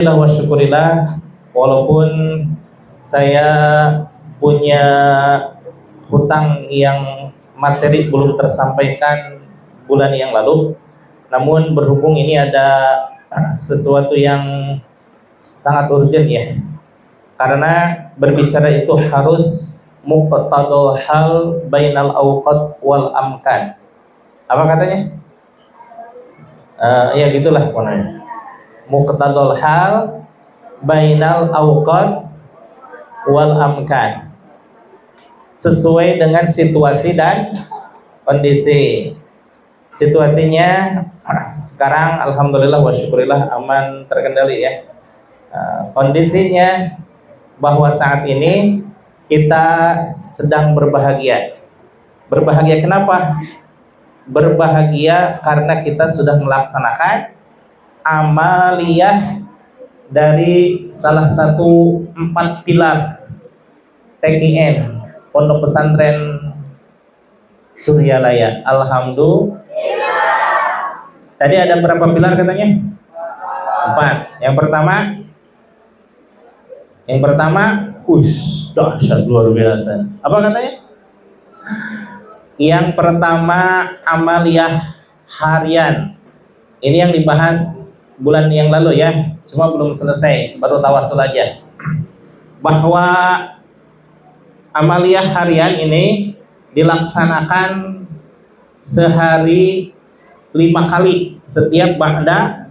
Wa syukurillah, walaupun saya punya hutang yang materi belum tersampaikan bulan yang lalu, namun berhubung ini ada sesuatu yang sangat urgent ya, karena berbicara itu harus muqtadal hal bainal awqat wal amkan. Apa katanya? Ya gitulah pokoknya. Muqtadal hal bainal awqat wal amkan, sesuai dengan situasi dan kondisi. Situasinya sekarang alhamdulillah wa syukurillah aman, terkendali ya. Kondisinya bahwa saat ini kita sedang berbahagia. Berbahagia kenapa? Berbahagia karena kita sudah melaksanakan amaliyah dari salah satu 4 pilar TKN Pondok Pesantren Suryalaya. Alhamdulillah. Tadi ada berapa pilar katanya? 4. Yang pertama, dahsyat luar biasa. Apa katanya? Yang pertama amaliyah harian. Ini yang dibahas bulan yang lalu ya, cuma belum selesai, baru tawasul aja. Bahwa amaliyah harian ini dilaksanakan sehari 5 kali setiap ba'da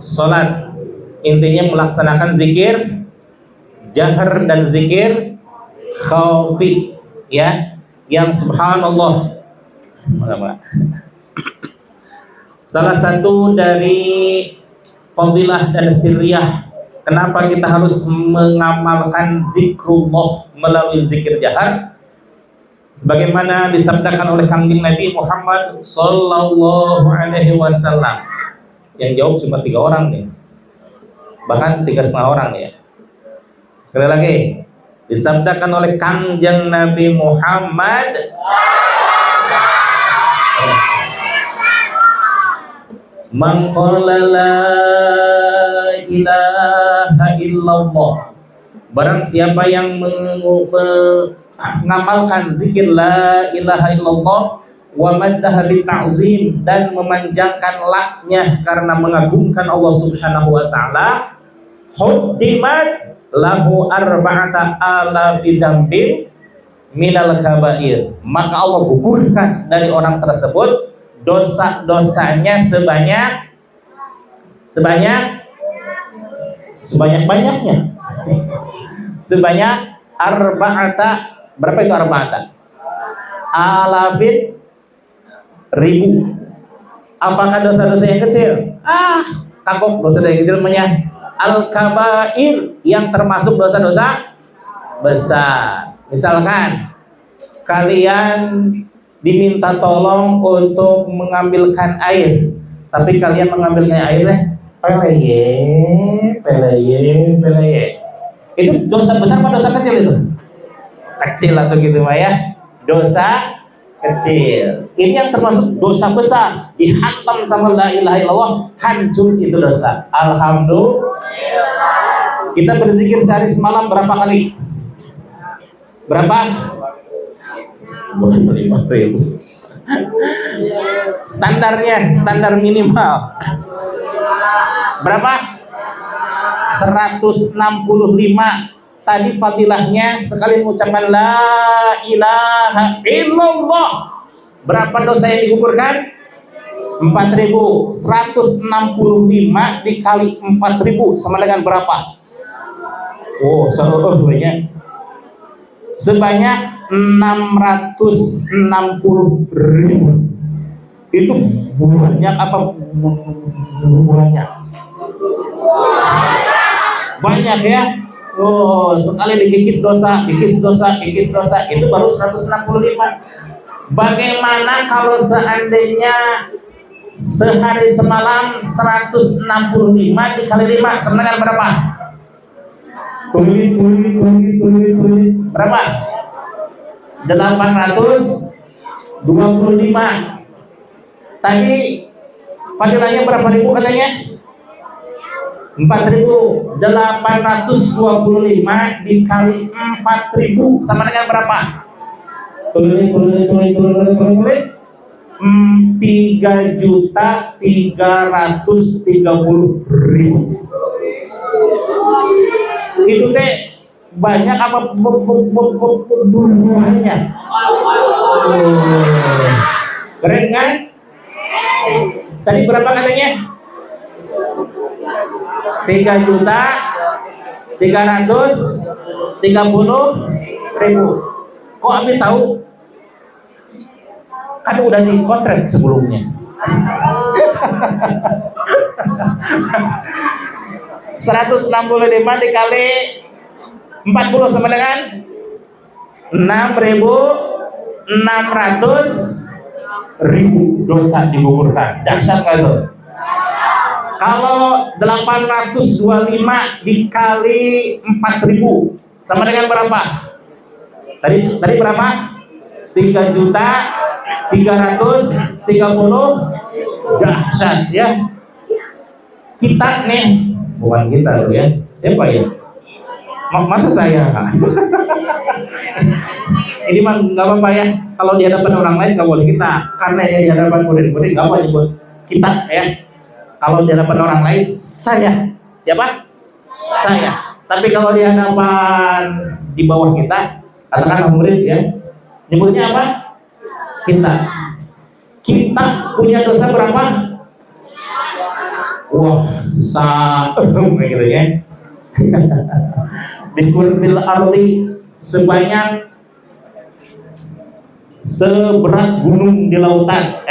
sholat. Intinya melaksanakan zikir jahar dan zikir khafi ya, yang subhanallah. Salah satu dari fadilah dan sirriyah kenapa kita harus mengamalkan zikrullah melalui zikir jahar, sebagaimana disabdakan oleh kangjeng Nabi Muhammad sallallahu alaihi wasallam. Yang jawab cuma 3 orang nih, bahkan 3,5 orang ya. Sekali lagi, disabdakan oleh kangjeng Nabi Muhammad, man qala la ilaha illallah, barang siapa yang mengamalkan zikir la ilaha illallah wa maddaha bi ta'zim, dan memanjangkan laknya karena mengagungkan Allah Subhanahu wa taala, huddimat lahu arba'ata alafi dzambin minal kabair, maka Allah gugurkan dari orang tersebut dosa-dosanya sebanyak arba'ata. Berapa itu arba'ata? Alafin, ribu. Apakah dosa-dosa yang kecil? Takut dosa yang kecil namanya al-kabair, yang termasuk dosa-dosa besar. Misalkan kalian diminta tolong untuk mengambilkan air, tapi kalian mengambilnya airnya peleye. Itu dosa besar apa dosa kecil itu? Kecil atau gitu mah ya, dosa kecil. Ini yang termasuk dosa besar, dihantam sama la ilaha illallah, hancur itu dosa. Alhamdulillah. Kita berzikir sehari semalam berapa kali? Berapa? 5.000. Standar minimal berapa? 165. Tadi fadilahnya sekali mengucapkan la ilaha illallah, berapa dosa yang digugurkan? 4.000. 165 dikali 4.000 sama dengan berapa? Banyak. Sebanyak 660.000. Itu banyak apa banyak? Banyak ya. Sekali dikikis dosa, itu baru 165. Bagaimana kalau seandainya sehari semalam 165 dikali 5 sama dengan berapa? Tulis. Berapa? 825. Tadi fadilahnya berapa ribu katanya? 4.825 dikali 4.000 sama dengan berapa? Tulis. 3.330.000. Itu teh banyak apa buahnya? Keren kan? Tadi berapa katanya? 3.330.000. Kok Abi tahu? Kan udah dikontrak sebelumnya. 165 dikali 40 sama dengan 6.600.000 dosa digugurkan. Dahsyat nggak itu? Kalau 825 dikali 4.000 sama dengan berapa? Tadi berapa? 3.330.000. Dahsyat ya. Kita nih, bukan kita loh ya. Siapa ya? Masa saya? Ini mah nggak apa-apa ya. Kalau di hadapan orang lain nggak boleh kita, karena yang di hadapan murid-murid nggak apa nyebut kita ya. Kalau di hadapan orang lain saya. Siapa? Saya. Tapi kalau di hadapan di bawah kita, katakanlah murid ya, nyebutnya apa? Kita. Kita punya dosa berapa? Wah, gitu ya. Di kurbil ardi sebanyak seberat gunung di lautan,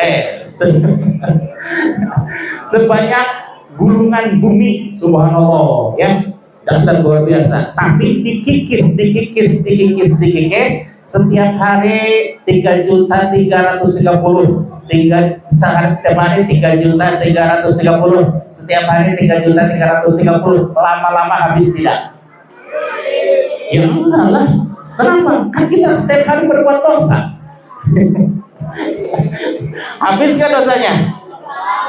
sebanyak gulungan bumi, subhanallah ya. Dasar luar biasa. Tapi dikikis setiap hari 3.330.000. Setiap hari 3.330.000. Setiap hari 3.330.000. Lama-lama habis tidak? Ya enggak lah. Kenapa? Kan kita setiap hari berbuat dosa. Habis kan dosanya?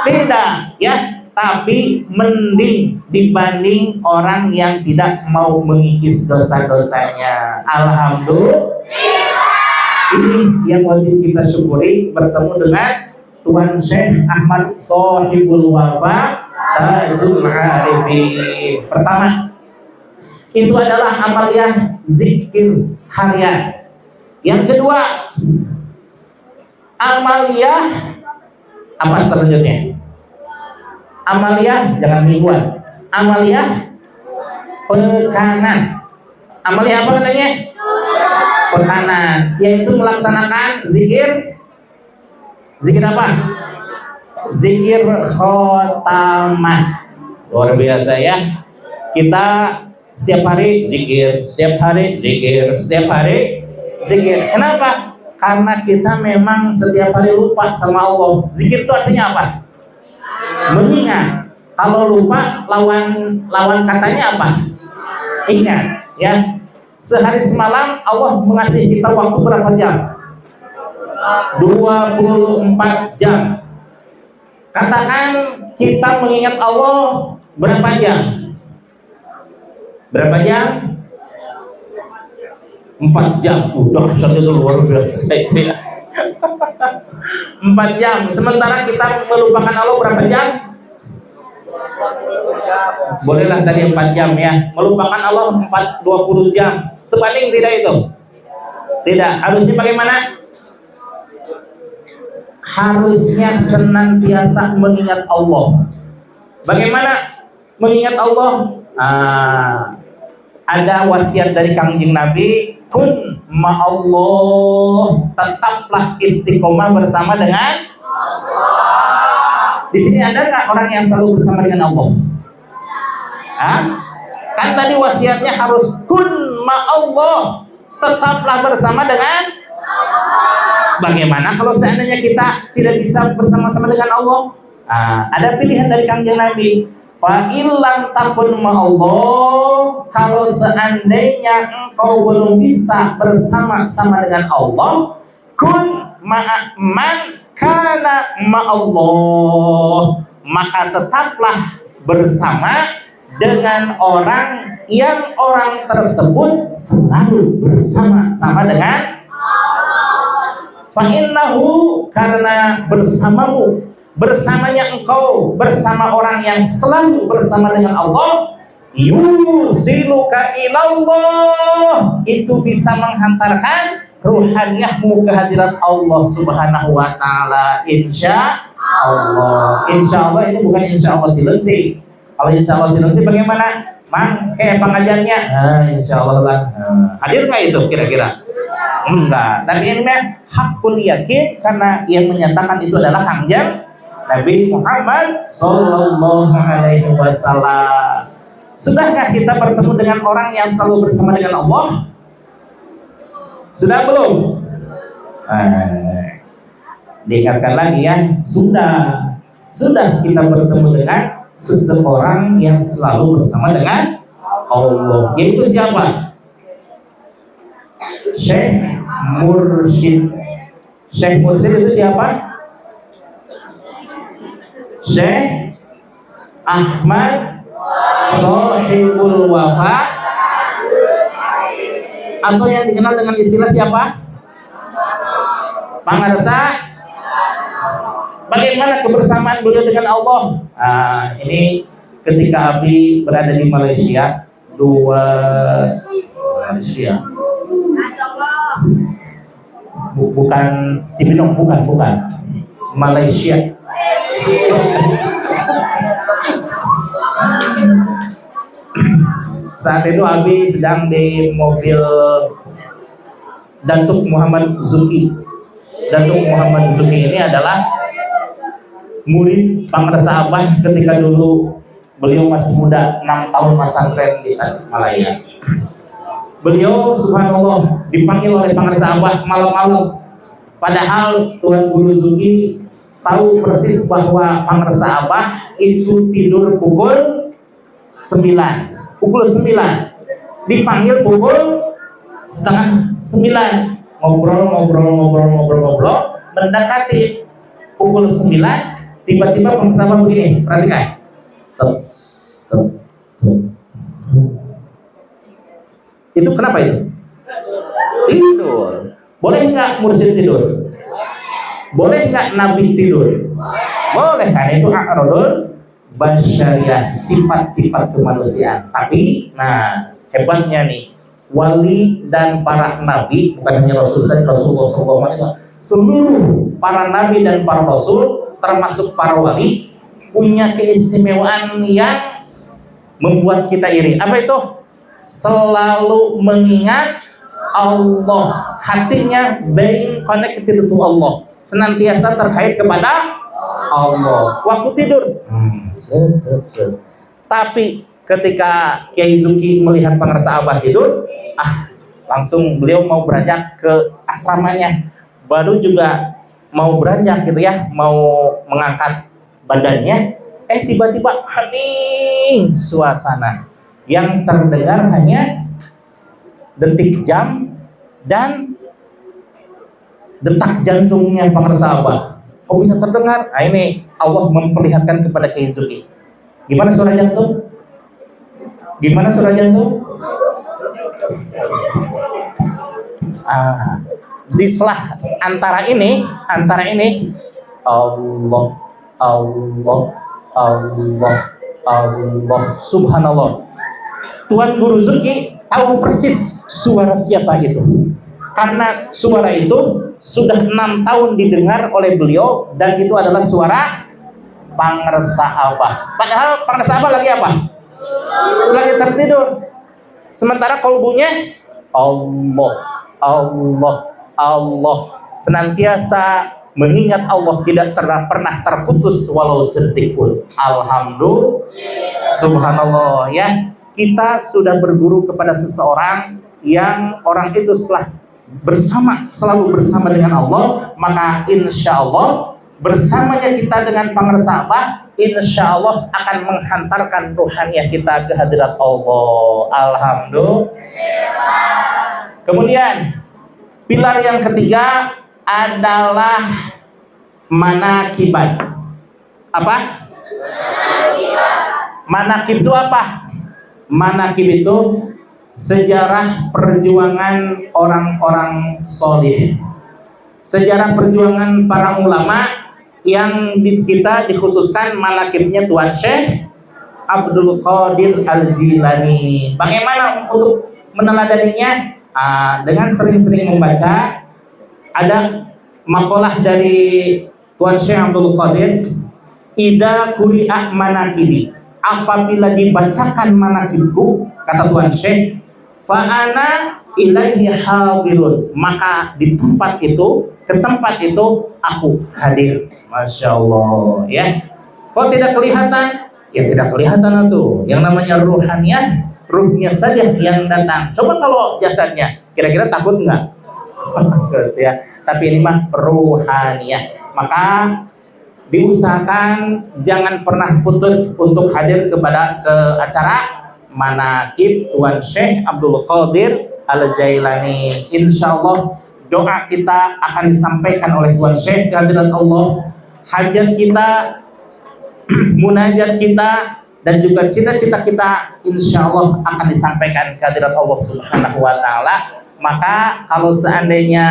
Tidak, ya. Tapi mending dibanding orang yang tidak mau mengikis dosa-dosanya. Alhamdulillah. Ini yang wajib kita syukuri, bertemu dengan Tuan Syekh Ahmad Sohibul Wafa Tajul Arifin. Pertama, itu adalah amaliyah zikir harian. Yang kedua, amaliyah apa selanjutnya? Amaliyah jangan mingguan. Amaliyah pekanan. Amaliyah apa katanya? Pekanan, yaitu melaksanakan zikir apa? Zikir khotamah. Luar biasa ya. Kita setiap hari zikir, setiap hari zikir, setiap hari zikir. Kenapa? Karena kita memang setiap hari lupa sama Allah. Zikir itu artinya apa? Mengingat. Kalau lupa, lawan katanya apa? Ingat, ya. Sehari semalam Allah mengasih kita waktu berapa jam? 24 jam. Katakan kita mengingat Allah berapa jam? Berapa jam? 4 jam. Udah itu luar biasa. 4 jam. Sementara kita melupakan Allah berapa jam? Bolehlah tadi 4 jam ya. Melupakan Allah 20 jam. Sebanding tidak itu? Tidak. Harusnya bagaimana? Harusnya senantiasa mengingat Allah. Bagaimana mengingat Allah? Ada wasiat dari Kangjeng Nabi, kun ma'allah, tetaplah istiqomah bersama dengan Allah. Di sini ada nggak orang yang selalu bersama dengan Allah? Kan tadi wasiatnya harus kun ma'allah, tetaplah bersama dengan Allah. Bagaimana kalau seandainya kita tidak bisa bersama-sama dengan Allah? Ada pilihan dari Kangjeng Nabi. Fa illam takun ma'allah, kalau seandainya engkau belum bisa bersama-sama dengan Allah, kun ma'man kana ma'allah, maka tetaplah bersama dengan orang yang orang tersebut selalu bersama-sama dengan fa'innahu, karena bersamanya engkau bersama orang yang selalu bersama dengan Allah, yusiluka ilallah, itu bisa menghantarkan ruhaniyahmu ke hadirat Allah Subhanahu wa taala. Insya Allah. Insya Allah itu bukan insya Allah Cileunci. Kalau insya Allah Cileunci bagaimana? Mang, kayak pengajarnya, insya Allah lah. Hadir nggak itu kira-kira? Enggak. Tapi ini mah hakul yakin, karena yang menyatakan itu adalah Kangjeng Nabi Muhammad Sallallahu Alaihi Wasallam. Sudahkah kita bertemu dengan orang yang selalu bersama dengan Allah? Sudah belum? Diingatkan lagi ya, sudah kita bertemu dengan seseorang yang selalu bersama dengan Allah. Yaitu siapa? Syekh Mursyid. Syekh Mursyid itu siapa? Syekh Ahmad Sohibul Wafa, atau yang dikenal dengan istilah siapa? Pangarsa. Bagaimana kebersamaan beliau dengan Allah? Ini ketika Abi berada di Malaysia, bukan Cibinong, bukan Malaysia. Saat itu Abi sedang di mobil Datuk Muhammad Zuki. Datuk Muhammad Zuki ini adalah murid Pangarsa Abah ketika dulu beliau masih muda, 6 tahun pesantren di Tasikmalaya. Beliau subhanallah dipanggil oleh Pangarsa Abah malam-malam. Padahal Tuan Guru Zuki tahu persis bahwa Pangarsa Abah itu tidur pukul 9. Pukul 9 dipanggil pukul setengah 9, ngobrol mendekati pukul 9, tiba-tiba Pangarsa begini, perhatikan, itu kenapa itu? Tidur. Boleh nggak mursyid tidur? Boleh nggak nabi tidur? Boleh, kan itu a'radul basyariah, sifat-sifat kemanusiaan. Tapi, hebatnya nih, wali dan para nabi, bukan hanya Rasulullah SAW, seluruh para nabi dan para rasul, termasuk para wali, punya keistimewaan yang membuat kita iri. Apa itu? Selalu mengingat Allah, hatinya being connected to Allah, senantiasa terkait kepada Allah. Waktu tidur, tapi ketika Kiai Zuki melihat Pangarsa Abah tidur, langsung beliau mau beranjak ke asramanya. Baru juga mau beranjak gitu ya, mau mengangkat badannya, tiba-tiba hening suasana. Yang terdengar hanya detik jam dan detak jantungnya Pangarsa Abah. Kok bisa terdengar? Ini Allah memperlihatkan kepada Kiai Zuki. Gimana suara jantung? Gimana suara jantung? Di selah antara ini Allah subhanallah. Tuan Guru Zuki tahu persis suara siapa itu, karena suara itu sudah 6 tahun didengar oleh beliau, dan itu adalah suara Pangarsa Abah. Padahal Pangarsa Abah lagi apa? Lagi tertidur. Sementara kalbunya Allah, senantiasa mengingat Allah, tidak pernah terputus walau sedetik pun. Alhamdulillah, subhanallah ya. Kita sudah berguru kepada seseorang yang orang itu selalu bersama dengan Allah, maka insya Allah bersamanya kita dengan Pangarsa Abah, insya Allah akan menghantarkan ruhaniyah kita ke hadirat Allah. Alhamdulillah. Kemudian pilar yang ketiga adalah manakibat. Apa? Manaqib itu apa? Manaqib itu sejarah perjuangan orang-orang soleh, sejarah perjuangan para ulama yang kita dikhususkan manaqibnya Tuan Syekh Abdul Qadir Al-Jilani. Bagaimana untuk meneladaninya? Dengan sering-sering membaca. Ada makalah dari Tuan Syekh Abdul Qadir, idza quri'a manaqibi, apabila dibacakan manaqibku, kata Tuan Syekh, fa ana ilaihi hadirun, maka di tempat itu, ke tempat itu aku hadir. Masya Allah, ya. Kok tidak kelihatan? Ya tidak kelihatan tuh. Yang namanya ruhaniyah, ruhnya saja yang datang. Coba kalau jasadnya, kira-kira takut nggak? Ya. Tapi ini mah ruhaniyah. Maka diusahakan jangan pernah putus untuk hadir ke acara manaqib Tuan Syekh Abdul Qadir Al-Jailani. Insyaallah doa kita akan disampaikan oleh Tuan Syekh kehadirat Allah. Hajat kita, munajat kita, dan juga cita-cita kita insyaallah akan disampaikan kehadirat Allah Subhanahu wa taala. Maka kalau seandainya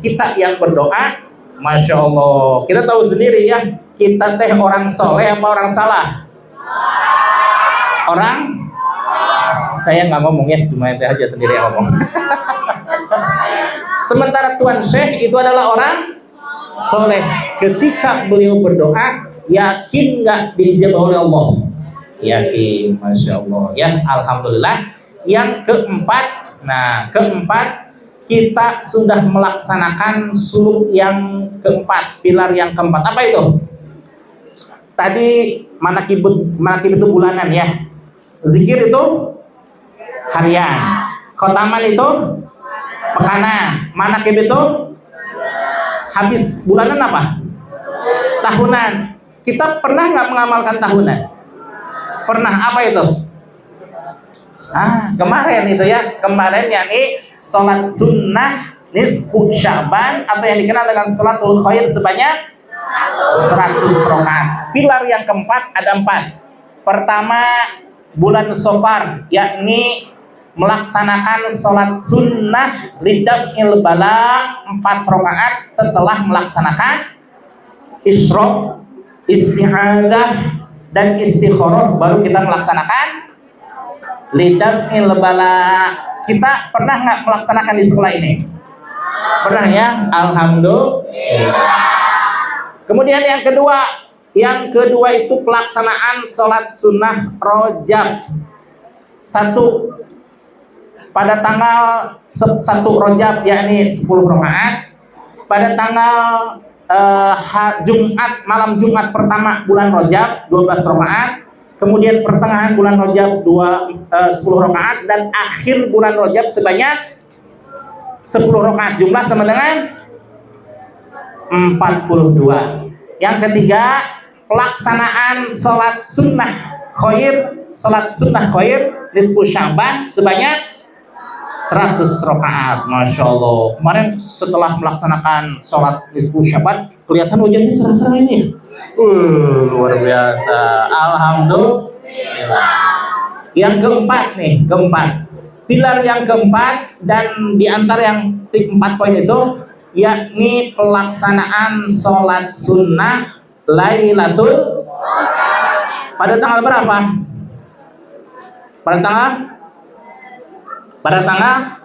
kita yang berdoa, Masya Allah, kita tahu sendiri ya, kita teh orang soleh apa orang salah? Orang? Saya nggak ngomong ya, cuma ente aja sendiri yang ngomong. Sementara Tuan Syekh itu adalah orang soleh. Ketika beliau berdoa, yakin nggak diijabah oleh Allah? Yakin, Masya Allah. Ya, Alhamdulillah. Yang keempat, kita sudah melaksanakan suluk yang keempat, pilar yang keempat. Apa itu? Tadi manaqib itu bulanan ya. Zikir itu harian. Khotaman itu pekanan. Manaqib itu habis bulanan apa? Tahunan. Kita pernah nggak mengamalkan tahunan? Pernah. Apa itu? Kemarin itu ya. Kemarin yakni sholat sunnah nisfu Sya'ban, atau yang dikenal dengan sholatul khair sebanyak 100 rakaat. Pilar yang keempat ada 4. Pertama, bulan Safar, yakni melaksanakan sholat sunnah lidaf'il bala 4 rakaat setelah melaksanakan isyraq, isti'adzah, dan istikharah, baru kita melaksanakan lidaf'il bala. Kita pernah nggak melaksanakan di sekolah ini? Pernah ya? Alhamdulillah. Kemudian yang kedua itu pelaksanaan sholat sunnah rojab. 1 pada tanggal 1 rojab, yakni 10 rakaat. Pada tanggal Jumat, malam Jumat pertama bulan rojab 12 rakaat. Kemudian pertengahan bulan Rajab 10 rakaat, dan akhir bulan Rajab sebanyak 10 rakaat. Jumlah sama dengan 42. Yang ketiga, pelaksanaan sholat sunnah khair nisfu Sya'ban sebanyak 100 rakaat. Masya Allah. Kemarin setelah melaksanakan sholat nisfu Sya'ban, kelihatan wajahnya cerah-cerah ini. Luar biasa. Alhamdulillah. Yang keempat, pilar yang keempat, dan diantara yang 4 poin itu, yakni pelaksanaan sholat sunnah Lailatul Qadar. Pada tanggal berapa? Pada tanggal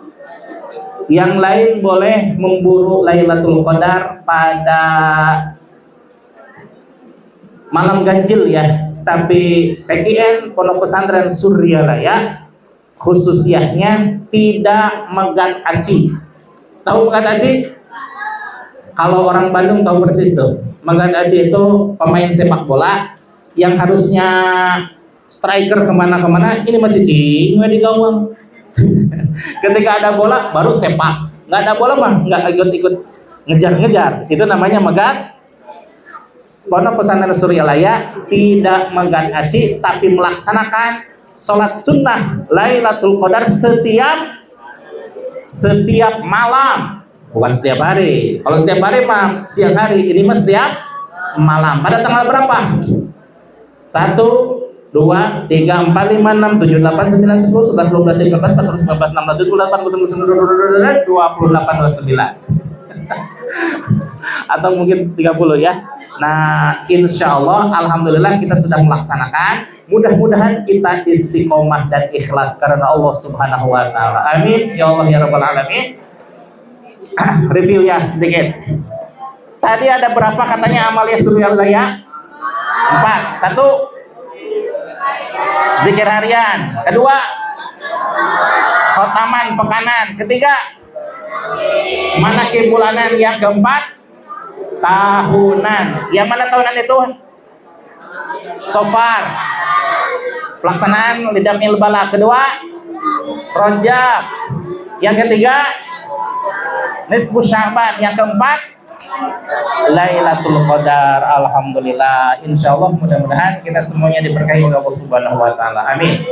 yang lain boleh memburu Lailatul Qadar pada malam ganjil ya, tapi PKN Pondok Pesantren Suryalaya khususiyahnya tidak megat aci. Tahu megat aci? Kalau orang Bandung tahu persis tuh. Megat aci itu pemain sepak bola yang harusnya striker kemana-kemana, ini mah cicing di gawang. Ketika ada bola baru sepak, nggak ada bola mah nggak ikut-ikut ngejar-ngejar. Itu namanya megat. Pondok Pesantren Suryalaya tidak megat aci, tapi melaksanakan sholat sunnah Lailatul Qadar setiap malam, bukan setiap hari. Kalau setiap hari mah siang hari, ini mah setiap malam. Pada tanggal berapa? 1 2, 3, 4, 5, 6, 7, 8, 9, 10, 11, 12, 13, 14, 15, 16, 17, 18, 19, 20, 28, 29. Atau mungkin 30 ya. Nah, insya Allah, alhamdulillah kita sudah melaksanakan. Mudah-mudahan kita istiqomah dan ikhlas karena Allah Subhanahu wa taala. Amin ya Allah ya rabbal alamin. Review ya sedikit. Tadi ada berapa katanya amalia sunnah daya? 4. 1, zikir harian. Kedua, khotaman pekanan. Ketiga, manakib bulanan. Yang keempat, tahunan. Yang mana tahunan itu? Sofar, pelaksanaan lidamil bala. Kedua, Rajab. Yang ketiga, nisfu Sya'ban. Yang keempat, Lailatul Qadar. Alhamdulillah. Insyaallah mudah-mudahan kita semuanya diberkahi oleh Allah Subhanahu wa taala. Amin.